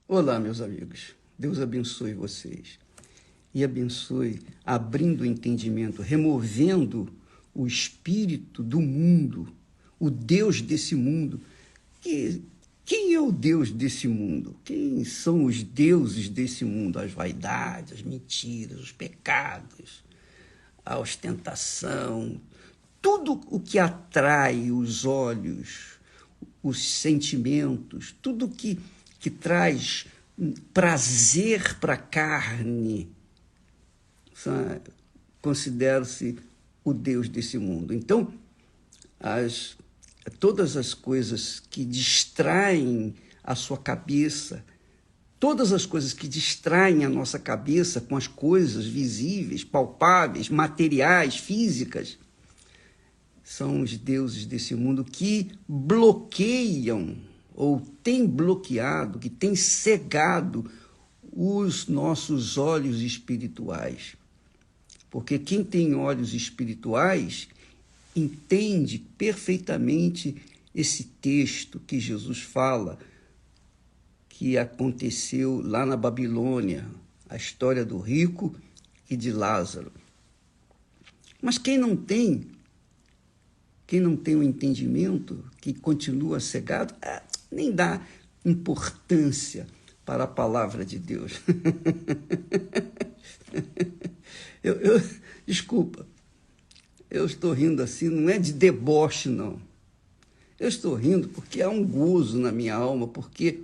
Olá, meus amigos. Deus abençoe vocês e abençoe abrindo o entendimento, removendo o espírito do mundo, o Deus desse mundo. Quem é o Deus desse mundo? Quem são os deuses desse mundo? As vaidades, as mentiras, os pecados, a ostentação, tudo o que atrai os olhos, os sentimentos, tudo que traz prazer para a carne, considera-se o Deus desse mundo. Então, todas as coisas que distraem a sua cabeça, todas as coisas que distraem a nossa cabeça com as coisas visíveis, palpáveis, materiais, físicas, são os deuses desse mundo que bloqueiam ou têm bloqueado, que têm cegado os nossos olhos espirituais. Porque quem tem olhos espirituais entende perfeitamente esse texto que Jesus fala, que aconteceu lá na Babilônia, a história do rico e de Lázaro. Mas quem não tem o entendimento, que continua cegado, nem dá importância para a palavra de Deus. Desculpa, eu estou rindo assim, não é de deboche, não. Eu estou rindo porque há um gozo na minha alma, porque,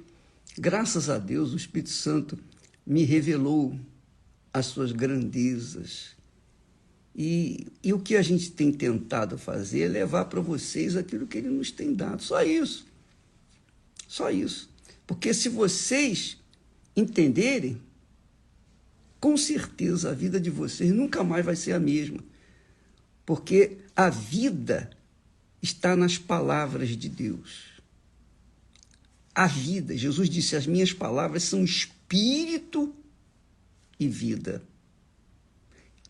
graças a Deus, o Espírito Santo me revelou as suas grandezas. E o que a gente tem tentado fazer é levar para vocês aquilo que ele nos tem dado. Só isso. Só isso. Porque se vocês entenderem, com certeza a vida de vocês nunca mais vai ser a mesma. Porque a vida está nas palavras de Deus. A vida, Jesus disse, as minhas palavras são espírito e vida.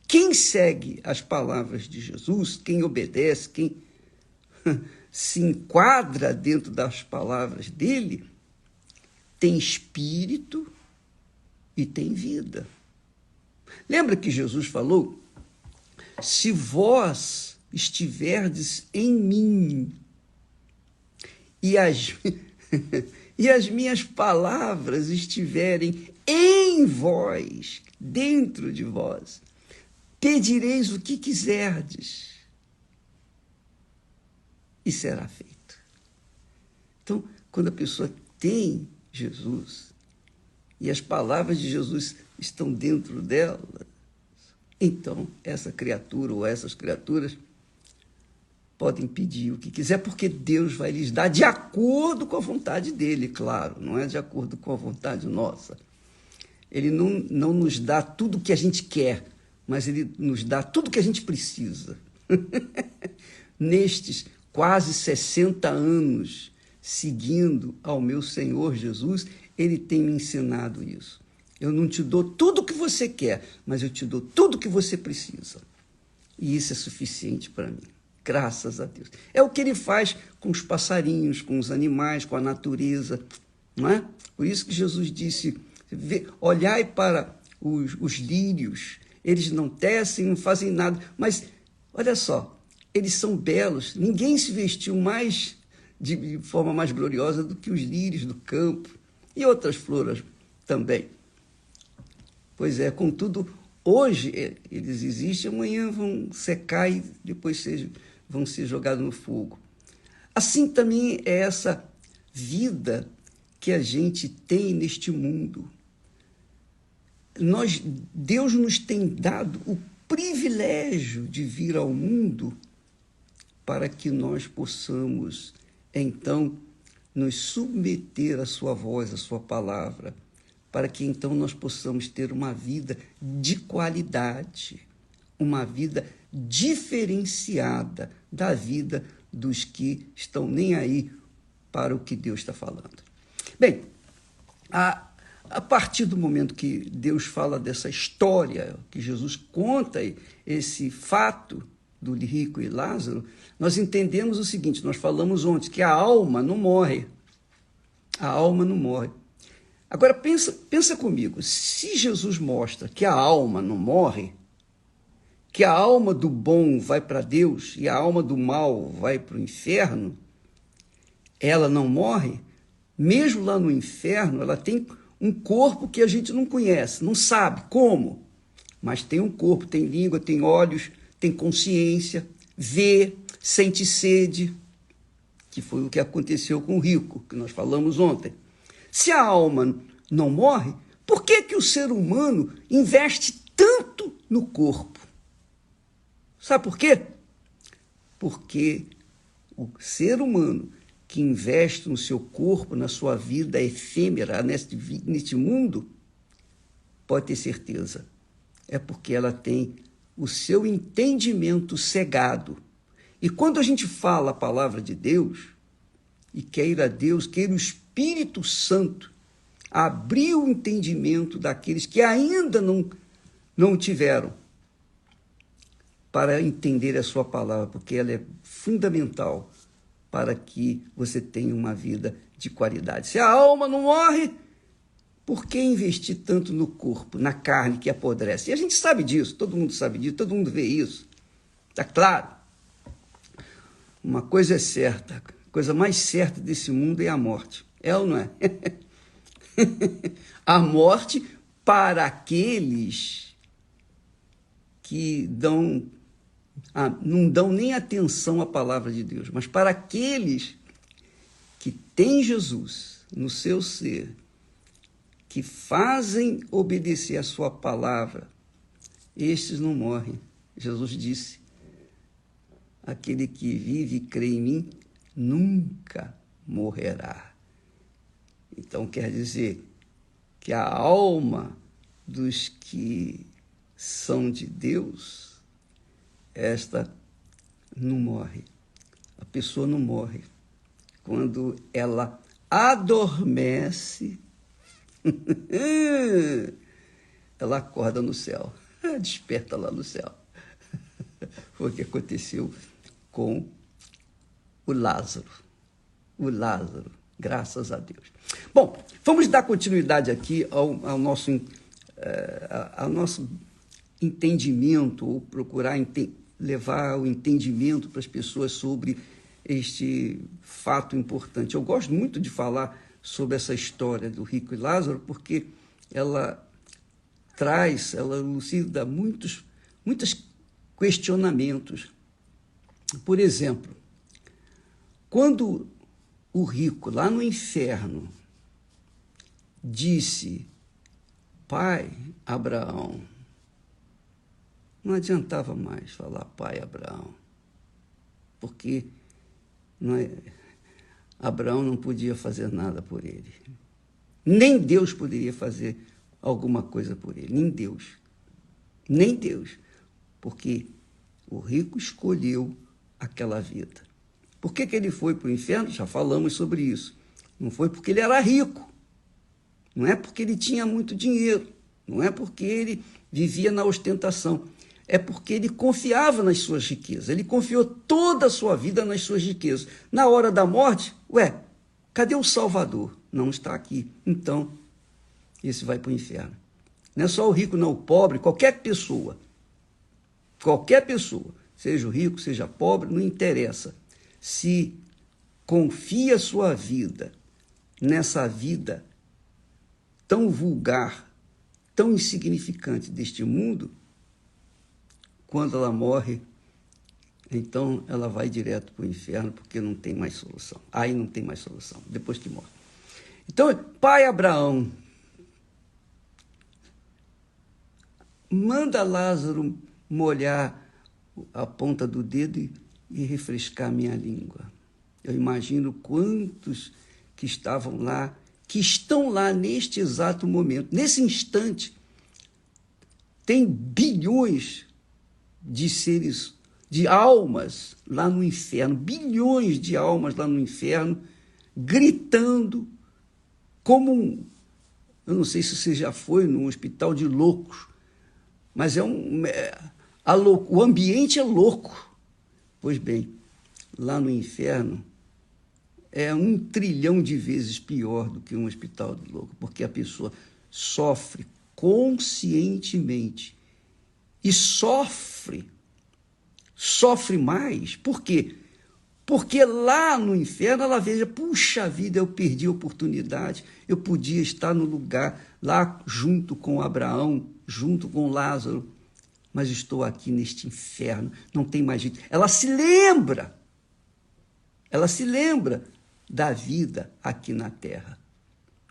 Quem segue as palavras de Jesus, quem obedece, quem se enquadra dentro das palavras dele, tem espírito e tem vida. Lembra que Jesus falou? Se vós estiverdes em mim e as minhas palavras estiverem em vós, dentro de vós, pedireis o que quiserdes e será feito. Então, quando a pessoa tem Jesus e as palavras de Jesus estão dentro dela, então essa criatura ou essas criaturas podem pedir o que quiser, porque Deus vai lhes dar de acordo com a vontade dele, claro, não é de acordo com a vontade nossa. Ele não nos dá tudo o que a gente quer, mas ele nos dá tudo o que a gente precisa. Nestes quase 60 anos seguindo ao meu Senhor Jesus, ele tem me ensinado isso. Eu não te dou tudo o que você quer, mas eu te dou tudo o que você precisa. E isso é suficiente para mim. Graças a Deus. É o que ele faz com os passarinhos, com os animais, com a natureza. Não é? Por isso que Jesus disse, olhai para os lírios, eles não tecem, não fazem nada, mas olha só, eles são belos. Ninguém se vestiu de forma mais gloriosa do que os lírios do campo e outras flores também. Pois é, contudo, hoje eles existem, amanhã vão secar e depois vão ser jogados no fogo. Assim também é essa vida que a gente tem neste mundo. Deus nos tem dado o privilégio de vir ao mundo para que nós possamos, então, nos submeter à sua voz, à sua palavra, para que, então, nós possamos ter uma vida de qualidade, uma vida diferenciada da vida dos que estão nem aí para o que Deus está falando. Bem, a partir do momento que Deus fala dessa história, que Jesus conta esse fato do rico e Lázaro, nós entendemos o seguinte, nós falamos ontem, que a alma não morre. A alma não morre. Agora, pensa comigo, se Jesus mostra que a alma não morre, que a alma do bom vai para Deus e a alma do mal vai para o inferno, ela não morre, mesmo lá no inferno, ela tem um corpo que a gente não conhece, não sabe como, mas tem um corpo, tem língua, tem olhos, tem consciência, vê, sente sede, que foi o que aconteceu com o rico, que nós falamos ontem. Se a alma não morre, por que o ser humano investe tanto no corpo? Sabe por quê? Porque o ser humano que investe no seu corpo, na sua vida efêmera, neste mundo, pode ter certeza, é porque ela tem o seu entendimento cegado. E quando a gente fala a palavra de Deus, e queira Deus, queira o Espírito Santo abrir o entendimento daqueles que ainda não tiveram, para entender a sua palavra, porque ela é fundamental para que você tenha uma vida de qualidade. Se a alma não morre, por que investir tanto no corpo, na carne que apodrece? E a gente sabe disso, todo mundo sabe disso, todo mundo vê isso. Está claro? Uma coisa é certa, a coisa mais certa desse mundo é a morte. É ou não é? A morte para aqueles que não dão nem atenção à palavra de Deus, mas para aqueles que têm Jesus no seu ser, que fazem obedecer a sua palavra, estes não morrem. Jesus disse: aquele que vive e crê em mim nunca morrerá. Então quer dizer que a alma dos que são de Deus, esta não morre. A pessoa não morre. Quando ela adormece, ela acorda no céu, desperta lá no céu. Foi o que aconteceu com o Lázaro. O Lázaro, graças a Deus. Bom, vamos dar continuidade aqui ao nosso entendimento, ou procurar levar o entendimento para as pessoas sobre este fato importante. Eu gosto muito de falar sobre essa história do rico e Lázaro, porque ela elucida muitos questionamentos. Por exemplo, quando o rico, lá no inferno, disse: pai Abraão, não adiantava mais falar pai Abraão, porque Abraão não podia fazer nada por ele. Nem Deus poderia fazer alguma coisa por ele, nem Deus. Nem Deus, porque o rico escolheu aquela vida. Por que ele foi para o inferno? Já falamos sobre isso. Não foi porque ele era rico, não é porque ele tinha muito dinheiro, não é porque ele vivia na ostentação, é porque ele confiava nas suas riquezas, ele confiou toda a sua vida nas suas riquezas. Na hora da morte, cadê o Salvador? Não está aqui. Então, esse vai para o inferno. Não é só o rico, não, o pobre, qualquer pessoa, seja o rico, seja pobre, não interessa. Se confia sua vida nessa vida tão vulgar, tão insignificante deste mundo, quando ela morre, então ela vai direto para o inferno, porque não tem mais solução. Aí não tem mais solução, depois que morre. Então, pai Abraão, manda Lázaro molhar a ponta do dedo e refrescar minha língua. Eu imagino quantos que estavam lá, que estão lá neste exato momento, nesse instante. Tem bilhões de seres, de almas lá no inferno, bilhões de almas lá no inferno, gritando como eu não sei se você já foi num hospital de loucos, mas o ambiente é louco. Pois bem, lá no inferno é 1 trilhão de vezes pior do que um hospital de louco, porque a pessoa sofre conscientemente e sofre mais. Por quê? Porque lá no inferno ela veja, puxa vida, eu perdi a oportunidade, eu podia estar no lugar lá junto com Abraão, junto com Lázaro, mas estou aqui neste inferno, não tem mais jeito. Ela se lembra da vida aqui na terra,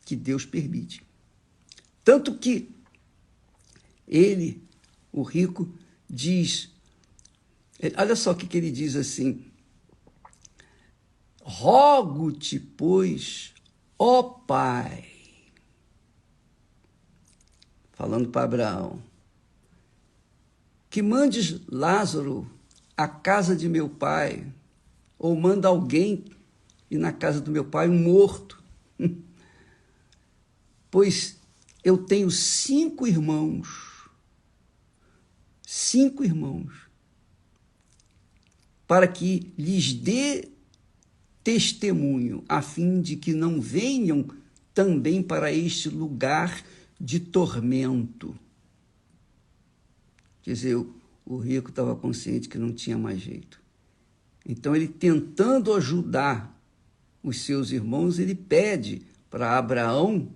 que Deus permite. Tanto que ele, o rico, diz, olha só o que ele diz assim: rogo-te, pois, ó Pai, falando para Abraão, que mandes Lázaro à casa de meu pai, ou manda alguém ir na casa do meu pai, um morto, pois eu tenho 5 irmãos, para que lhes dê testemunho, a fim de que não venham também para este lugar de tormento. Quer dizer, o rico estava consciente que não tinha mais jeito. Então, ele tentando ajudar os seus irmãos, ele pede para Abraão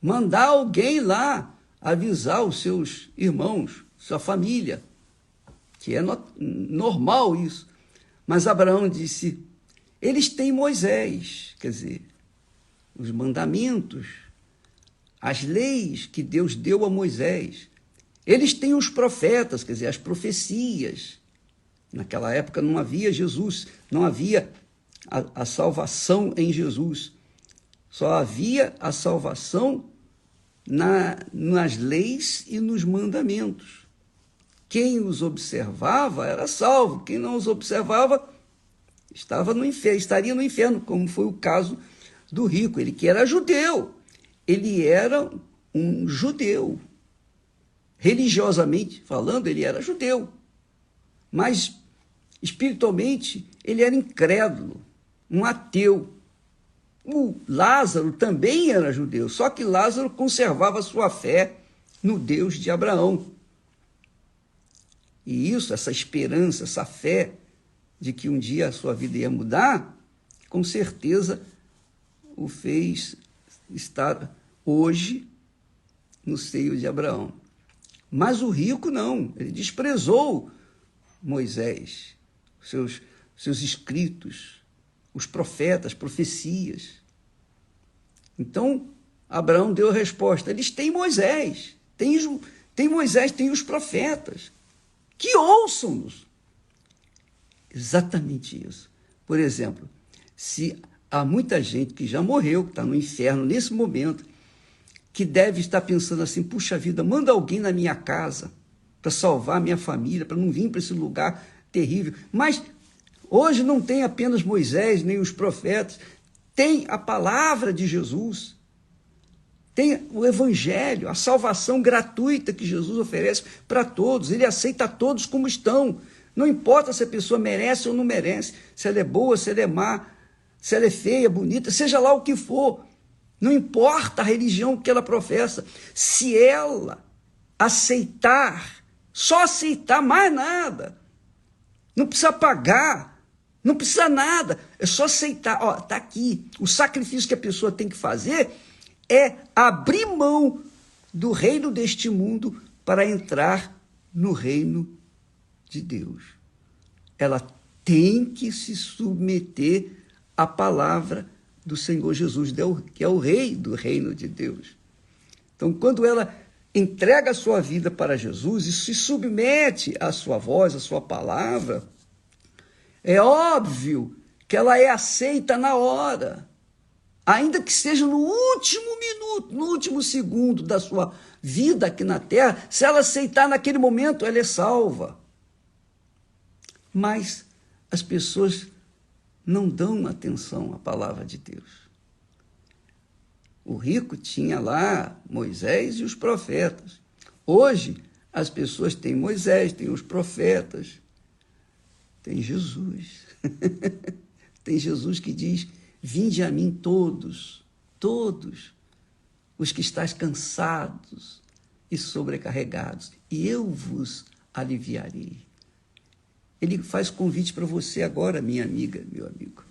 mandar alguém lá avisar os seus irmãos, sua família, que é normal isso. Mas Abraão disse, eles têm Moisés, quer dizer, os mandamentos, as leis que Deus deu a Moisés. Eles têm os profetas, quer dizer, as profecias. Naquela época não havia Jesus, não havia a salvação em Jesus. Só havia a salvação nas leis e nos mandamentos. Quem os observava era salvo, quem não os observava estava no inferno, estaria no inferno, como foi o caso do rico, ele que era judeu. Ele era um judeu. Religiosamente falando, ele era judeu. Mas, espiritualmente, ele era incrédulo, um ateu. O Lázaro também era judeu, só que Lázaro conservava sua fé no Deus de Abraão. E isso, essa esperança, essa fé de que um dia a sua vida ia mudar, com certeza o fez estar hoje no seio de Abraão. Mas o rico não, ele desprezou Moisés, seus escritos, os profetas, profecias. Então, Abraão deu a resposta, eles têm Moisés, tem Moisés, tem os profetas, que ouçam-nos. Exatamente isso. Por exemplo, se há muita gente que já morreu, que está no inferno nesse momento, que deve estar pensando assim, puxa vida, manda alguém na minha casa para salvar a minha família, para não vir para esse lugar terrível. Mas hoje não tem apenas Moisés, nem os profetas, tem a palavra de Jesus, tem o evangelho, a salvação gratuita que Jesus oferece para todos, ele aceita todos como estão, não importa se a pessoa merece ou não merece, se ela é boa, se ela é má, se ela é feia, bonita, seja lá o que for, não importa a religião que ela professa, se ela aceitar, só aceitar, mais nada, não precisa pagar, não precisa nada, é só aceitar. Ó, tá aqui, o sacrifício que a pessoa tem que fazer é abrir mão do reino deste mundo para entrar no reino de Deus. Ela tem que se submeter à palavra do Senhor Jesus, que é o rei do reino de Deus. Então, quando ela entrega a sua vida para Jesus e se submete à sua voz, à sua palavra, é óbvio que ela é aceita na hora, ainda que seja no último minuto, no último segundo da sua vida aqui na terra, se ela aceitar naquele momento, ela é salva. Mas as pessoas não dão atenção à palavra de Deus. O rico tinha lá Moisés e os profetas. Hoje, as pessoas têm Moisés, têm os profetas, tem Jesus. Tem Jesus que diz, vinde a mim todos, todos os que estáis cansados e sobrecarregados, e eu vos aliviarei. Ele faz convite para você agora, minha amiga, meu amigo.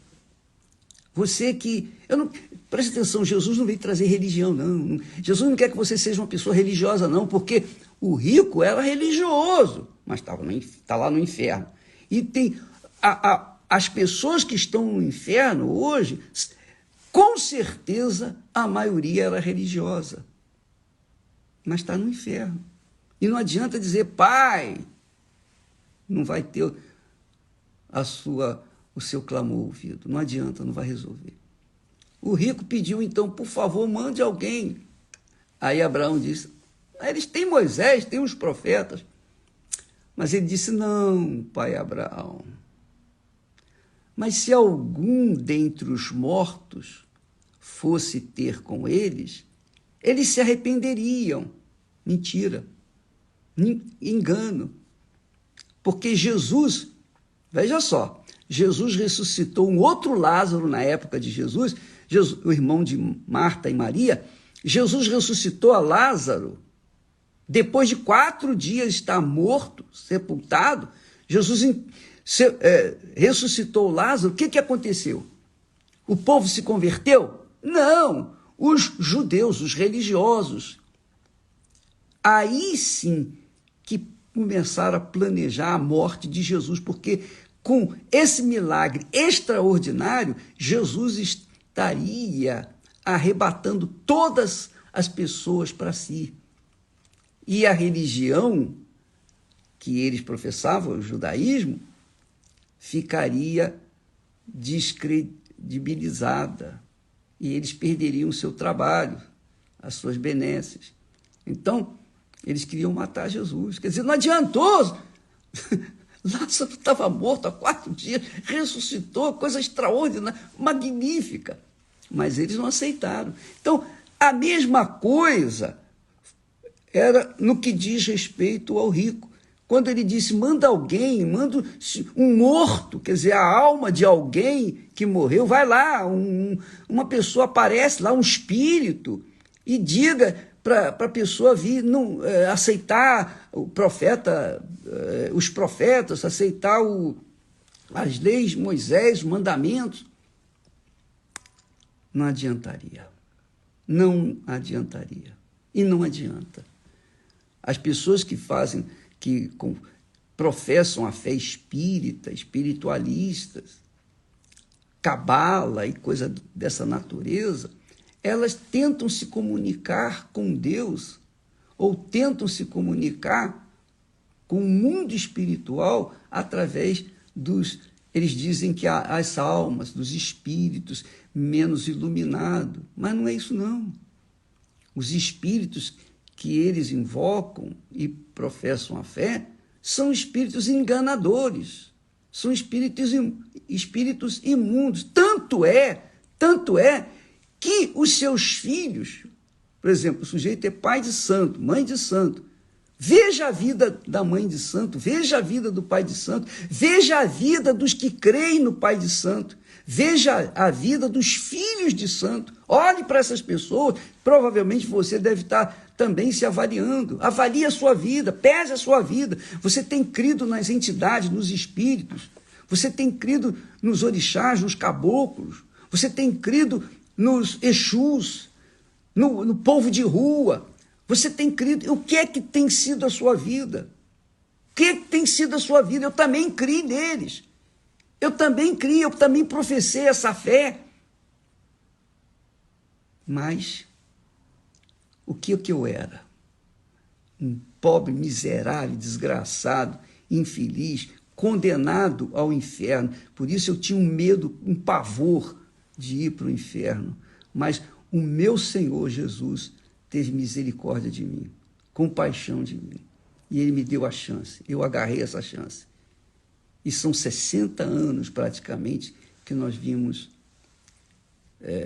Você que... preste atenção, Jesus não veio trazer religião, não. Jesus não quer que você seja uma pessoa religiosa, não, porque o rico era religioso, mas está lá no inferno. E tem as pessoas que estão no inferno hoje, com certeza a maioria era religiosa, mas está no inferno. E não adianta dizer, pai, não vai ter o seu clamor ouvido. Não adianta, não vai resolver. O rico pediu, então, por favor, mande alguém. Aí Abraão disse, eles têm Moisés, têm os profetas. Mas ele disse, não, pai Abraão. Mas se algum dentre os mortos fosse ter com eles, eles se arrependeriam. Mentira, engano. Porque Jesus, veja só, Jesus ressuscitou um outro Lázaro na época de Jesus, o irmão de Marta e Maria. Jesus ressuscitou a Lázaro depois de 4 dias estar morto, sepultado. Jesus ressuscitou Lázaro. O que aconteceu? O povo se converteu? Não, os judeus, os religiosos. Aí sim que começaram a planejar a morte de Jesus, porque com esse milagre extraordinário, Jesus estaria arrebatando todas as pessoas para si. E a religião que eles professavam, o judaísmo, ficaria descredibilizada e eles perderiam o seu trabalho, as suas benesses. Então, eles queriam matar Jesus. Quer dizer, não adiantou. Lázaro estava morto há 4 dias, ressuscitou, coisa extraordinária, magnífica. Mas eles não aceitaram. Então, a mesma coisa era no que diz respeito ao rico. Quando ele disse, manda alguém, manda um morto, quer dizer, a alma de alguém que morreu, vai lá, uma pessoa aparece lá, um espírito, e diga para a pessoa vir aceitar o profeta, os profetas, aceitar as leis de Moisés, os mandamentos. Não adiantaria. Não adiantaria. E não adianta. As pessoas que professam a fé espírita, espiritualistas, cabala e coisa dessa natureza, elas tentam se comunicar com Deus ou tentam se comunicar com o mundo espiritual através eles dizem que as almas, dos espíritos menos iluminados, mas não é isso não. Os espíritos que eles invocam e professam a fé são espíritos enganadores, são espíritos imundos. Tanto é que os seus filhos, por exemplo, o sujeito é pai de santo, mãe de santo, veja a vida da mãe de santo, veja a vida do pai de santo, veja a vida dos que creem no pai de santo, veja a vida dos filhos de santo. Olhe para essas pessoas, provavelmente você deve estar também se avaliando. Avalie a sua vida, pese a sua vida. Você tem crido nas entidades, nos espíritos, você tem crido nos orixás, nos caboclos, você tem crido nos exus, no povo de rua. Você tem crido. O que é que tem sido a sua vida? O que é que tem sido a sua vida? Eu também criei neles. Eu também professei essa fé. Mas o que eu era? Um pobre, miserável, desgraçado, infeliz, condenado ao inferno. Por isso eu tinha um medo, um pavor de ir para o inferno. Mas o meu Senhor Jesus teve misericórdia de mim, compaixão de mim. E Ele me deu a chance. Eu agarrei essa chance. E são 60 anos, praticamente, que nós vimos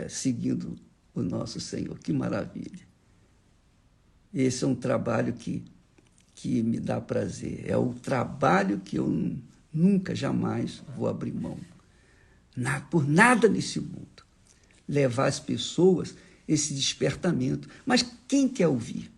seguindo o nosso Senhor. Que maravilha. Esse é um trabalho que me dá prazer. É o trabalho que eu nunca, jamais vou abrir mão. Por nada nesse mundo. levar às pessoas esse despertamento. Mas quem quer ouvir?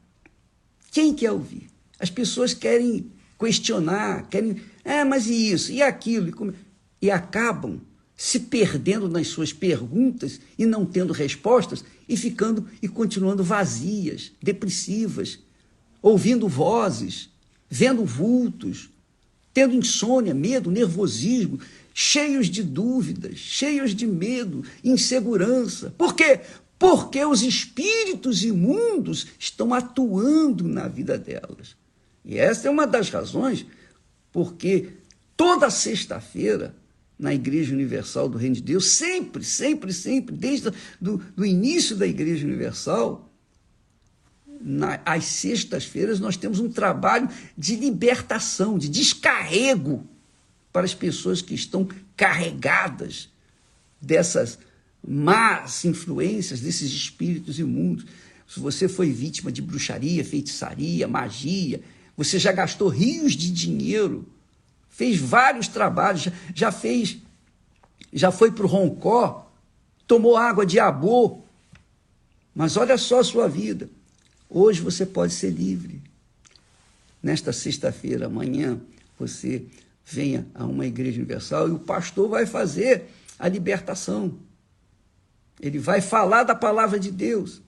Quem quer ouvir? As pessoas querem questionar, querem, mas e isso, e aquilo, e acabam se perdendo nas suas perguntas e não tendo respostas e continuando vazias, depressivas, ouvindo vozes, vendo vultos, tendo insônia, medo, nervosismo, cheios de dúvidas, cheios de medo, insegurança. Por quê? Porque os espíritos imundos estão atuando na vida delas. E essa é uma das razões porque toda sexta-feira, na Igreja Universal do Reino de Deus, sempre, desde o início da Igreja Universal, às sextas-feiras nós temos um trabalho de libertação, de descarrego para as pessoas que estão carregadas dessas más influências, desses espíritos imundos. Se você foi vítima de bruxaria, feitiçaria, magia, você já gastou rios de dinheiro, fez vários trabalhos, já foi para o Roncó, tomou água de abô, mas olha só a sua vida. Hoje você pode ser livre. Nesta sexta-feira, amanhã, você venha a uma igreja universal e o pastor vai fazer a libertação. Ele vai falar da palavra de Deus.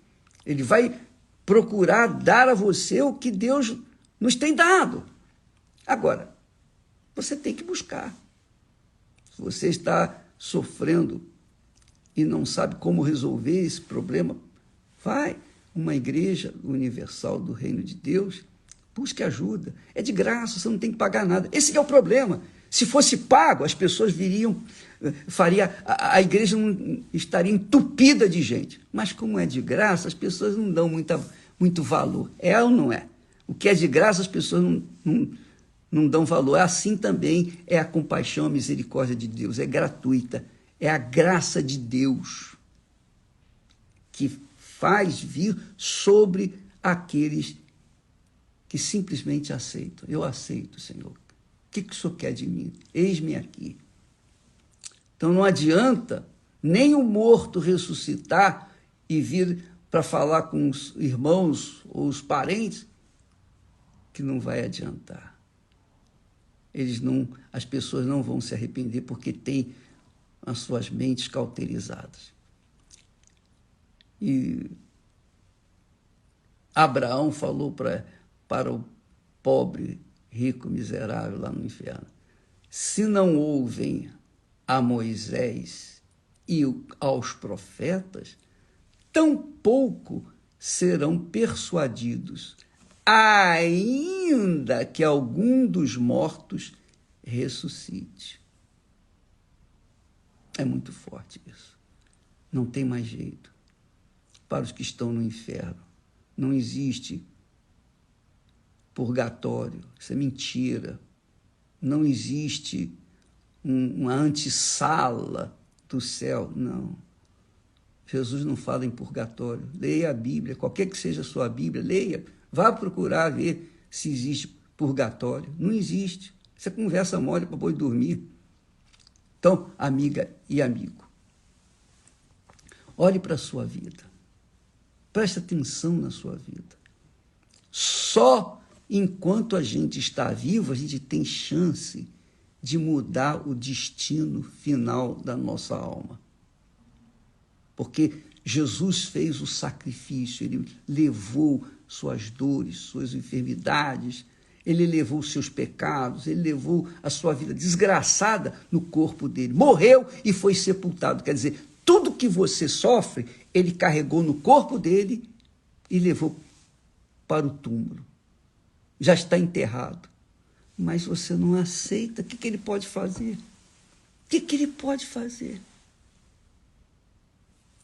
Ele vai procurar dar a você o que Deus nos tem dado. Agora, você tem que buscar. Se você está sofrendo e não sabe como resolver esse problema, vai uma igreja universal do Reino de Deus, busque ajuda. É de graça, você não tem que pagar nada. Esse é o problema. Se fosse pago, as pessoas viriam, a igreja não estaria entupida de gente. Mas como é de graça, as pessoas não dão muito valor. É ou não é? O que é de graça, as pessoas não dão valor. Assim também é a compaixão, a misericórdia de Deus. É gratuita. É a graça de Deus que faz vir sobre aqueles que simplesmente aceitam. Eu aceito, Senhor. O que o Senhor quer de mim? Eis-me aqui. Então não adianta nem o morto ressuscitar e vir para falar com os irmãos ou os parentes, que não vai adiantar. As pessoas não vão se arrepender porque têm as suas mentes cauterizadas. E Abraão falou para o pobre, rico, miserável lá no inferno: se não ouvem a Moisés e aos profetas, tampouco serão persuadidos, ainda que algum dos mortos ressuscite. É muito forte isso. Não tem mais jeito. Para os que estão no inferno, não existe purgatório. Isso é mentira. Não existe uma antessala do céu. Não. Jesus não fala em purgatório. Leia a Bíblia, qualquer que seja a sua Bíblia, leia. Vá procurar ver se existe purgatório. Não existe. Isso é conversa mole para boi dormir. Então, amiga e amigo, olhe para a sua vida. Preste atenção na sua vida. Só enquanto a gente está vivo, a gente tem chance de mudar o destino final da nossa alma. Porque Jesus fez o sacrifício, ele levou suas dores, suas enfermidades, ele levou os seus pecados, ele levou a sua vida desgraçada no corpo dele. Morreu e foi sepultado. Quer dizer, tudo que você sofre, ele carregou no corpo dele e levou para o túmulo. Já está enterrado. Mas você não aceita. O que ele pode fazer? O que ele pode fazer?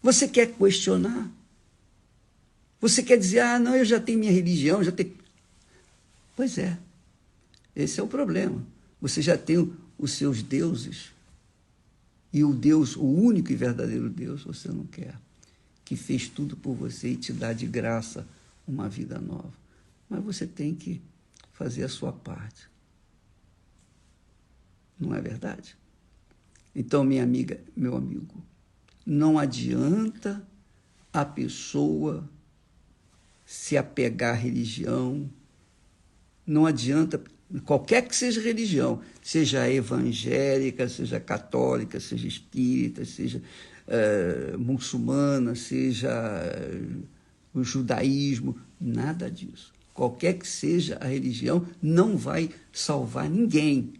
Você quer questionar? Você quer dizer, não, eu já tenho minha religião, já tenho... Pois é, esse é o problema. Você já tem os seus deuses, e o Deus, o único e verdadeiro Deus, você não quer, que fez tudo por você e te dá de graça uma vida nova. Mas você tem que fazer a sua parte. Não é verdade? Então, minha amiga, meu amigo, não adianta a pessoa se apegar à religião, não adianta, qualquer que seja religião, seja evangélica, seja católica, seja espírita, seja muçulmana, seja o judaísmo, nada disso. Qualquer que seja a religião, não vai salvar ninguém.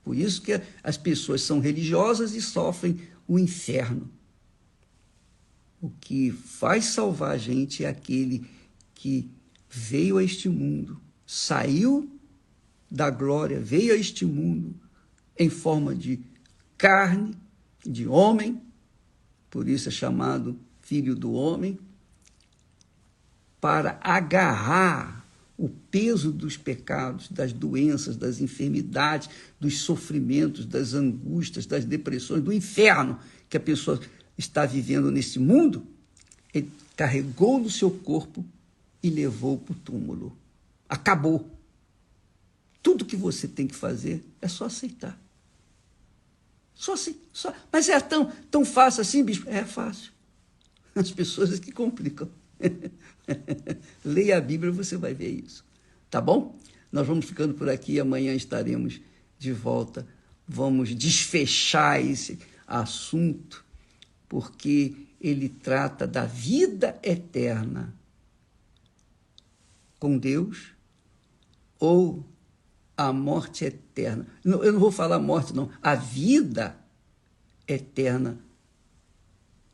Por isso que as pessoas são religiosas e sofrem o inferno. O que faz salvar a gente é aquele que veio a este mundo, saiu da glória, veio a este mundo em forma de carne, de homem, por isso é chamado Filho do Homem, para agarrar o peso dos pecados, das doenças, das enfermidades, dos sofrimentos, das angústias, das depressões, do inferno que a pessoa está vivendo nesse mundo. Ele carregou no seu corpo e levou para o túmulo. Acabou. Tudo que você tem que fazer é só aceitar. Só assim. Só. Mas é tão fácil assim, bispo? É fácil. As pessoas é que complicam. Leia a Bíblia e você vai ver isso. Tá bom? Nós vamos ficando por aqui. Amanhã estaremos de volta. Vamos desfechar esse assunto, porque ele trata da vida eterna com Deus ou a morte eterna. Eu não vou falar morte, não. A vida eterna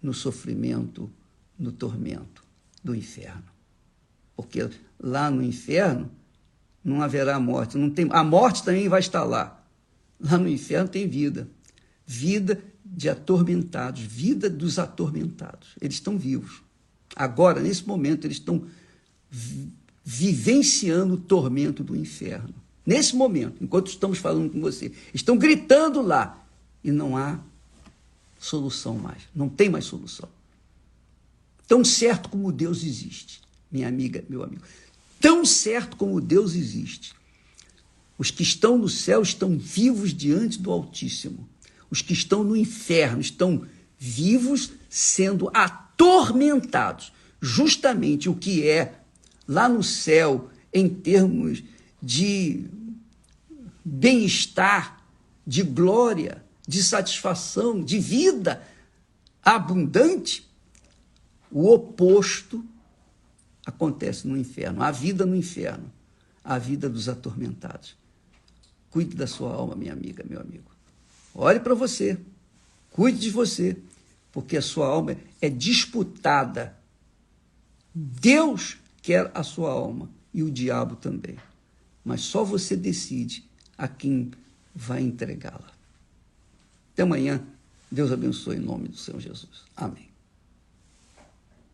no sofrimento, no tormento do inferno. Porque lá no inferno não haverá morte. Não tem, a morte também vai estar lá. Lá no inferno tem vida. Vida de atormentados, vida dos atormentados. Eles estão vivos. Agora, nesse momento, eles estão vivenciando o tormento do inferno. Nesse momento, enquanto estamos falando com você, estão gritando lá e não há solução mais. Não tem mais solução. Tão certo como Deus existe, minha amiga, meu amigo, tão certo como Deus existe, os que estão no céu estão vivos diante do Altíssimo. Os que estão no inferno estão vivos sendo atormentados. Justamente o que é lá no céu em termos de bem-estar, de glória, de satisfação, de vida abundante, o oposto acontece no inferno. A vida no inferno, a vida dos atormentados. Cuide da sua alma, minha amiga, meu amigo. Olhe para você, cuide de você, porque a sua alma é disputada. Deus quer a sua alma e o diabo também. Mas só você decide a quem vai entregá-la. Até amanhã. Deus abençoe em nome do Senhor Jesus. Amém.